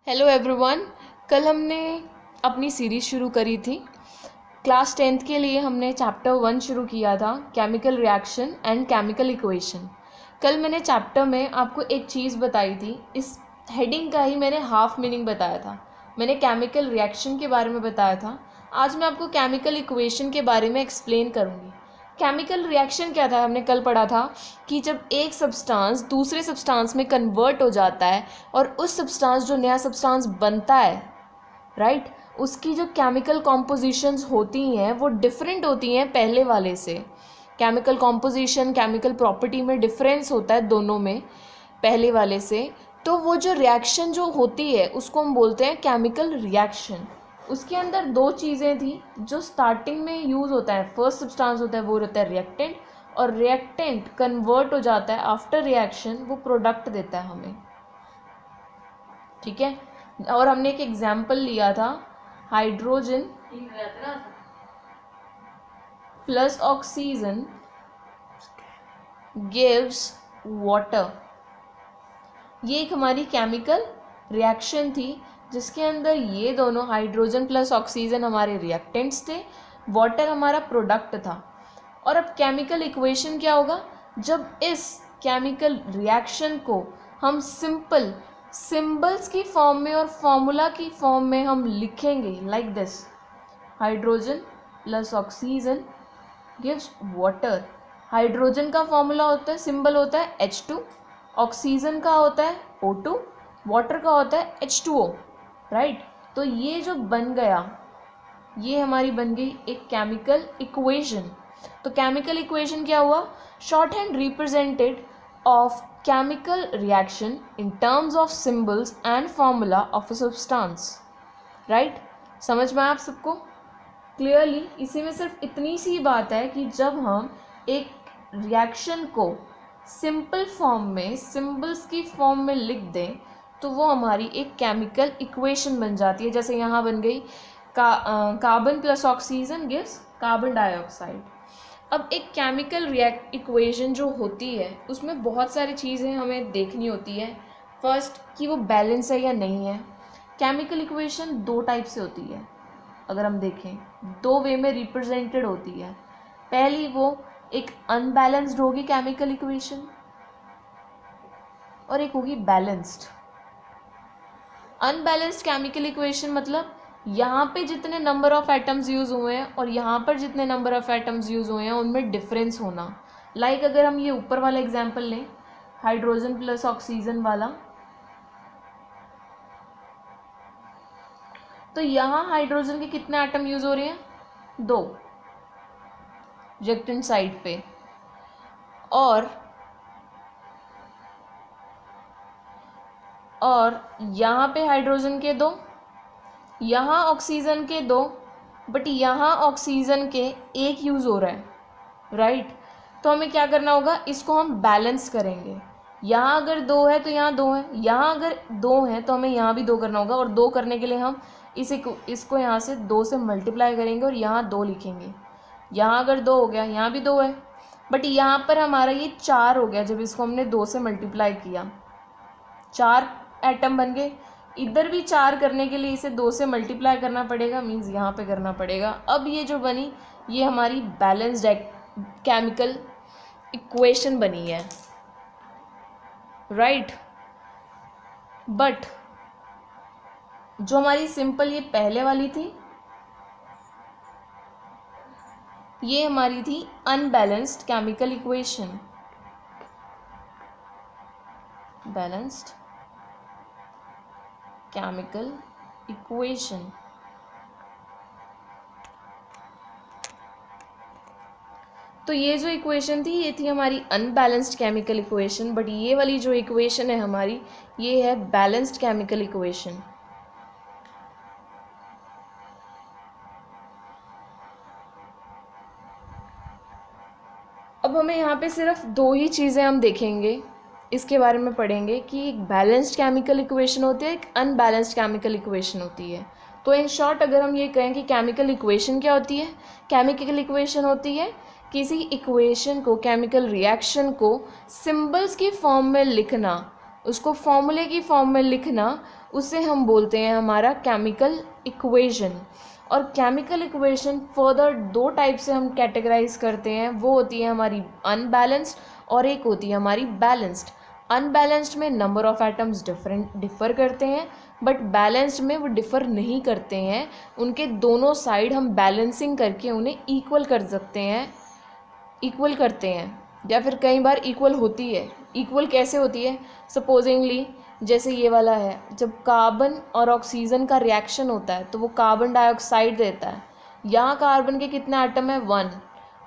Hello everyone. कल हमने अपनी सीरीज़ शुरू करी थी। क्लास 10th के लिए हमने चैप्टर 1 शुरू किया था, chemical reaction and chemical equation. कल मैंने चैप्टर में आपको एक चीज़ बताई थी, इस हेडिंग का ही मैंने हाफ मीनिंग बताया था। मैंने केमिकल रिएक्शन के बारे में बताया था। आज मैं आपको केमिकल इक्वेशन के बारे में एक्सप्लेन करूँगी। केमिकल रिएक्शन क्या था, हमने कल पढ़ा था कि जब एक सब्सटेंस दूसरे सब्सटेंस में कन्वर्ट हो जाता है और उस सब्सटेंस जो नया सब्सटेंस बनता है, राइट, उसकी जो केमिकल कॉम्पोजिशंस होती हैं वो डिफरेंट होती हैं पहले वाले से। केमिकल कॉम्पोजिशन, केमिकल प्रॉपर्टी में डिफरेंस होता है दोनों में पहले वाले से। तो वो जो रिएक्शन जो होती है उसको हम बोलते हैं केमिकल रिएक्शन। उसके अंदर दो चीज़ें थी जो स्टार्टिंग में यूज़ होता है। फर्स्ट सब्सटेंस होता है वो रहता है रिएक्टेंट, और रिएक्टेंट कन्वर्ट हो जाता है आफ्टर रिएक्शन, वो प्रोडक्ट देता है हमें। ठीक है। और हमने एक एग्जाम्पल लिया था, hydrogen plus oxygen gives water. ये एक हमारी केमिकल रिएक्शन थी जिसके अंदर ये दोनों हाइड्रोजन प्लस ऑक्सीजन हमारे रिएक्टेंट्स थे, वाटर हमारा प्रोडक्ट था। और अब केमिकल इक्वेशन क्या होगा, जब इस केमिकल रिएक्शन को हम सिंपल सिंबल्स की फॉर्म में और फॉर्मूला की फॉर्म में हम लिखेंगे like this, hydrogen plus oxygen gives water. Hydrogen का फॉर्मूला होता है, सिंबल होता है H2, ऑक्सीजन का होता है O2, वाटर का होता है H2O, राइट। तो ये जो बन गया, ये हमारी बन गई एक केमिकल इक्वेशन। तो केमिकल इक्वेशन क्या हुआ, short hand represented of chemical reaction in terms of symbols and formula of a substance, right. समझ में आप सबको क्लियरली? इसी में सिर्फ इतनी सी बात है कि जब हम एक रिएक्शन को सिंपल फॉर्म में, सिंबल्स की फॉर्म में लिख दें तो वो हमारी एक केमिकल इक्वेशन बन जाती है। जैसे यहाँ बन गई carbon plus oxygen gives carbon dioxide. अब एक केमिकल इक्वेशन जो होती है उसमें बहुत सारी चीज़ें हमें देखनी होती है। फर्स्ट कि वो बैलेंस है या नहीं है। केमिकल इक्वेशन दो टाइप से होती है, अगर हम देखें दो वे में रिप्रेजेंटेड होती है। पहली वो एक अनबैलेंस्ड होगी केमिकल इक्वेशन, और एक होगी बैलेंस्ड। अनबैलेंस्ड केमिकल इक्वेशन मतलब यहाँ पे जितने नंबर ऑफ एटम्स यूज़ हुए हैं और यहाँ पर जितने नंबर ऑफ एटम्स यूज़ हुए हैं उनमें डिफरेंस होना। लाइक अगर हम ये ऊपर वाला एग्जांपल लें, हाइड्रोजन प्लस ऑक्सीजन वाला, तो यहाँ हाइड्रोजन के कितने एटम यूज़ हो रहे हैं, 2 रिएक्टेंट साइड पे, और यहाँ पे हाइड्रोजन के 2, यहाँ ऑक्सीजन के 2, बट यहाँ ऑक्सीजन के 1 यूज़ हो रहा है, राइट। तो हमें क्या करना होगा, इसको हम बैलेंस करेंगे। यहाँ अगर 2 है तो यहाँ 2 है, यहाँ अगर 2 है तो हमें यहाँ भी 2 करना होगा, और 2 करने के लिए हम इसको यहाँ से 2 से मल्टीप्लाई करेंगे और यहाँ 2 लिखेंगे। यहाँ अगर 2 हो गया, यहाँ भी 2 है, बट यहाँ पर हमारा ये 4 हो गया जब इसको हमने 2 से मल्टीप्लाई किया, 4 एटम बन गए। इधर भी 4 करने के लिए इसे 2 से मल्टीप्लाई करना पड़ेगा, मीन्स यहाँ पे करना पड़ेगा। अब ये जो बनी ये हमारी बैलेंस्ड केमिकल इक्वेशन बनी है, राइट। बट जो हमारी सिंपल ये पहले वाली थी, ये हमारी थी unbalanced chemical equation, balanced chemical equation. तो ये जो इक्वेशन थी ये थी हमारी अनबैलेंस्ड केमिकल इक्वेशन, बट ये वाली जो इक्वेशन है हमारी, ये है बैलेंस्ड केमिकल इक्वेशन। अब हमें यहाँ पे सिर्फ 2 ही चीज़ें हम देखेंगे, इसके बारे में पढ़ेंगे कि एक बैलेंस्ड केमिकल इक्वेशन होती है, एक अनबैलेंस्ड केमिकल इक्वेशन होती है। तो इन शॉर्ट अगर हम ये कहें कि केमिकल इक्वेशन क्या होती है, केमिकल इक्वेशन होती है किसी इक्वेशन को, केमिकल रिएक्शन को सिंबल्स की फॉर्म में लिखना, उसको फॉर्मूले की फॉर्म में लिखना, उसे हम बोलते हैं हमारा केमिकल इक्वेशन। और केमिकल इक्वेशन फर्दर 2 टाइप से हम कैटेगराइज करते हैं, वो होती है हमारी अनबैलेंस्ड और एक होती है हमारी बैलेंस्ड। अनबैलेंस्ड में नंबर ऑफ़ एटम्स डिफ़र करते हैं, बट बैलेंस्ड में वो डिफ़र नहीं करते हैं। उनके दोनों साइड हम बैलेंसिंग करके उन्हें इक्वल कर सकते हैं, इक्वल करते हैं, या फिर कई बार इक्वल होती है। इक्वल कैसे होती है? सपोजिंगली जैसे ये वाला है, जब कार्बन और ऑक्सीजन का रिएक्शन होता है तो वो कार्बन डाइऑक्साइड देता है। यहाँ कार्बन के कितने एटम है? 1,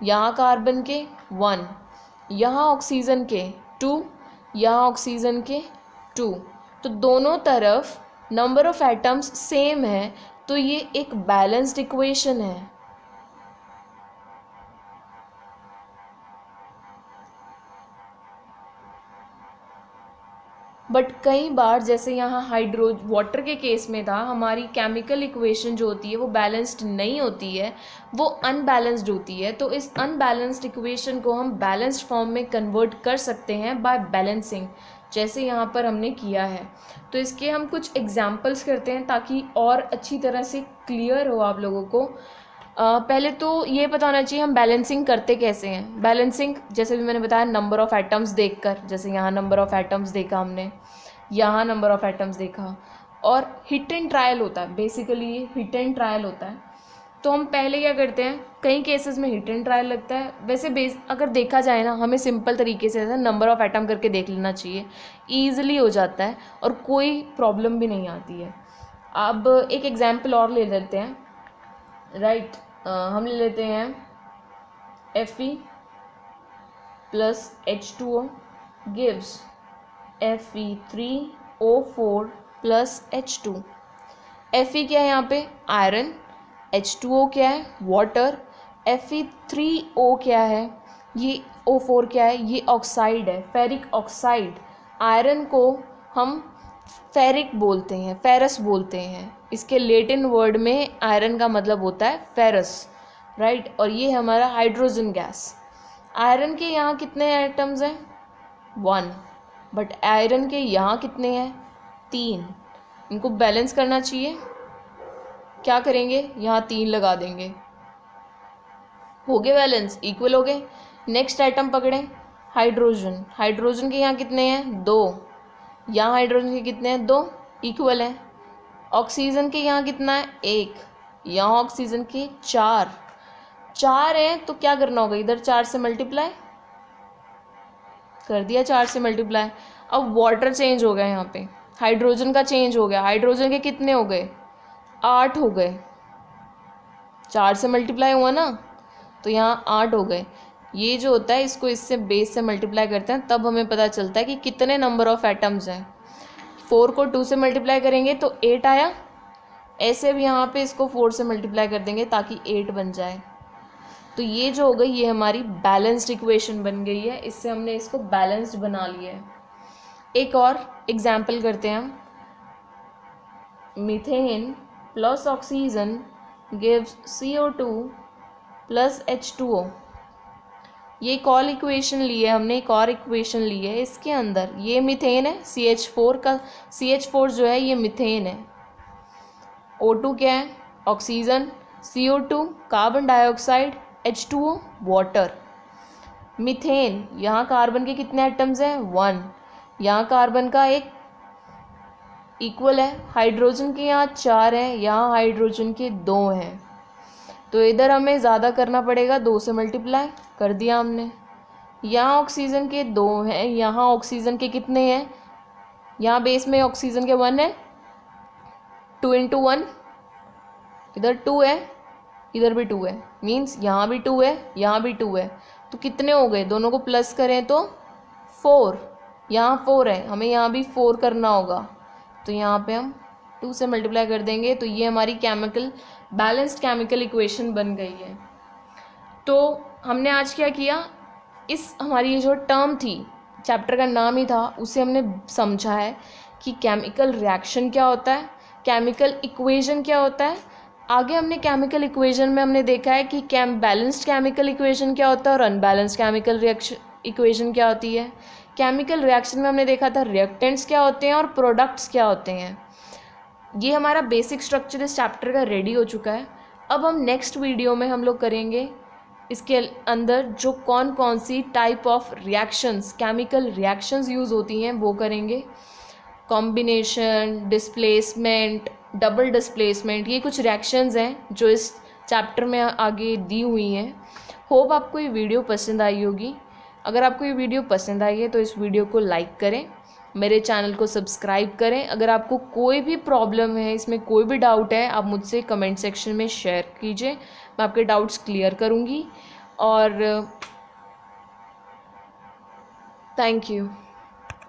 यहाँ कार्बन के 1, यहाँ ऑक्सीजन के 2, यहाँ ऑक्सीजन के 2। तो दोनों तरफ नंबर ऑफ एटम्स सेम है, तो ये एक बैलेंस्ड इक्वेशन है। बट कई बार जैसे यहाँ वाटर के केस में था, हमारी केमिकल इक्वेशन जो होती है वो बैलेंस्ड नहीं होती है, वो अनबैलेंस्ड होती है। तो इस अनबैलेंस्ड इक्वेशन को हम बैलेंस्ड फॉर्म में कन्वर्ट कर सकते हैं बाय बैलेंसिंग, जैसे यहाँ पर हमने किया है। तो इसके हम कुछ एग्जाम्पल्स करते हैं ताकि और अच्छी तरह से क्लियर हो आप लोगों को। पहले तो ये पता होना चाहिए हम बैलेंसिंग करते कैसे हैं। बैलेंसिंग जैसे भी मैंने बताया नंबर ऑफ़ एटम्स देखकर, जैसे यहाँ नंबर ऑफ़ एटम्स देखा हमने, यहाँ नंबर ऑफ़ एटम्स देखा, और हिट एंड ट्रायल होता है। बेसिकली ये हिट एंड ट्रायल होता है। तो हम पहले क्या करते हैं, कई केसेस में हिट एंड ट्रायल लगता है। वैसे अगर देखा जाए ना, हमें सिंपल तरीके से नंबर ऑफ़ एटम करके देख लेना चाहिए, ईजिली हो जाता है और कोई प्रॉब्लम भी नहीं आती है। अब एक एग्जाम्पल और ले लेते हैं, राइट। हम ले लेते हैं Fe plus H2O gives Fe3O4 plus H2। Fe क्या है यहाँ पे? आयरन। H2O क्या है? वाटर। Fe3O क्या है? ये O4 क्या है? ये ऑक्साइड है, फेरिक ऑक्साइड। आयरन को हम फेरिक बोलते हैं, फेरस बोलते हैं। इसके लैटिन वर्ड में आयरन का मतलब होता है फेरस, राइट। और ये हमारा हाइड्रोजन गैस। आयरन के यहाँ कितने एटम्स हैं? 1, बट आयरन के यहाँ कितने हैं? 3। इनको बैलेंस करना चाहिए, क्या करेंगे? यहाँ 3 लगा देंगे, हो गए बैलेंस, इक्वल हो गए। नेक्स्ट आइटम पकड़ें, हाइड्रोजन। हाइड्रोजन के यहाँ कितने हैं? 2, यहाँ हाइड्रोजन के कितने हैं? 2, इक्वल है। ऑक्सीजन के यहाँ कितना है? 1, यहाँ ऑक्सीजन के 4 हैं। तो क्या करना होगा? इधर 4 से मल्टीप्लाई कर दिया, 4 से मल्टीप्लाई। अब वाटर चेंज हो गया, यहाँ पे हाइड्रोजन का चेंज हो गया। हाइड्रोजन के कितने हो गए? 8 हो गए, 4 से मल्टीप्लाई हुआ ना, तो यहाँ 8 हो गए। ये जो होता है इसको इससे बेस से मल्टीप्लाई करते हैं, तब हमें पता चलता है कि कितने नंबर ऑफ़ एटम्स हैं। 4 को 2 से मल्टीप्लाई करेंगे तो 8 आया। ऐसे भी यहाँ पे इसको 4 से मल्टीप्लाई कर देंगे ताकि 8 बन जाए। तो ये जो हो गई, ये हमारी बैलेंस्ड इक्वेशन बन गई है। इससे हमने इसको बैलेंस्ड बना लिया है। एक और एग्जाम्पल करते हैं हम। Methane plus oxygen gives CO2 plus H2O। ये एक और इक्वेशन ली है हमने, एक और इक्वेशन ली है। इसके अंदर ये मीथेन है, CH4 का, CH4 जो है ये मीथेन है। O2 क्या है? Oxygen. CO2 carbon dioxide. H2O water. Methane, यहाँ कार्बन के कितने एटम्स हैं? 1, यहाँ कार्बन का 1 इक्वल है। हाइड्रोजन के यहाँ 4 हैं, यहाँ हाइड्रोजन के 2 हैं। तो इधर हमें ज़्यादा करना पड़ेगा, 2 से मल्टीप्लाई कर दिया हमने। यहाँ ऑक्सीजन के 2 हैं, यहाँ ऑक्सीजन के कितने हैं? यहाँ बेस में ऑक्सीजन के 1 है, 2 × 1, इधर 2 है, इधर भी 2 है, मीन्स यहाँ भी 2 है, यहाँ भी 2 है। तो कितने हो गए? दोनों को प्लस करें तो 4, यहाँ 4 है, हमें यहाँ भी 4 करना होगा। तो यहाँ पे हम 2 से मल्टीप्लाई कर देंगे। तो ये हमारी बैलेंस्ड केमिकल इक्वेशन बन गई है। तो हमने आज क्या किया, इस हमारी ये जो टर्म थी, चैप्टर का नाम ही था, उसे हमने समझा है कि केमिकल रिएक्शन क्या होता है, केमिकल इक्वेशन क्या होता है। आगे हमने केमिकल इक्वेशन में हमने देखा है कि बैलेंस्ड केमिकल इक्वेशन क्या होता है और अनबैलेंस्ड केमिकल रिएक्शन इक्वेशन क्या होती है। केमिकल रिएक्शन में हमने देखा था रिएक्टेंट्स क्या होते हैं और प्रोडक्ट्स क्या होते हैं। ये हमारा बेसिक स्ट्रक्चर इस चैप्टर का रेडी हो चुका है। अब हम नेक्स्ट वीडियो में हम लोग करेंगे इसके अंदर जो कौन कौन सी type of reactions, chemical reactions use होती हैं वो करेंगे। कॉम्बिनेशन, डिस्प्लेसमेंट, डबल डिस्प्लेसमेंट, ये कुछ रिएक्शंस हैं जो इस चैप्टर में आगे दी हुई हैं। होप आपको ये वीडियो पसंद आई होगी। अगर आपको ये वीडियो पसंद आई है तो इस वीडियो को लाइक करें, मेरे चैनल को सब्सक्राइब करें। अगर आपको कोई भी प्रॉब्लम है, इसमें कोई भी डाउट है, आप मुझसे कमेंट सेक्शन में शेयर कीजिए, मैं आपके डाउट्स क्लियर करूँगी। और थैंक यू।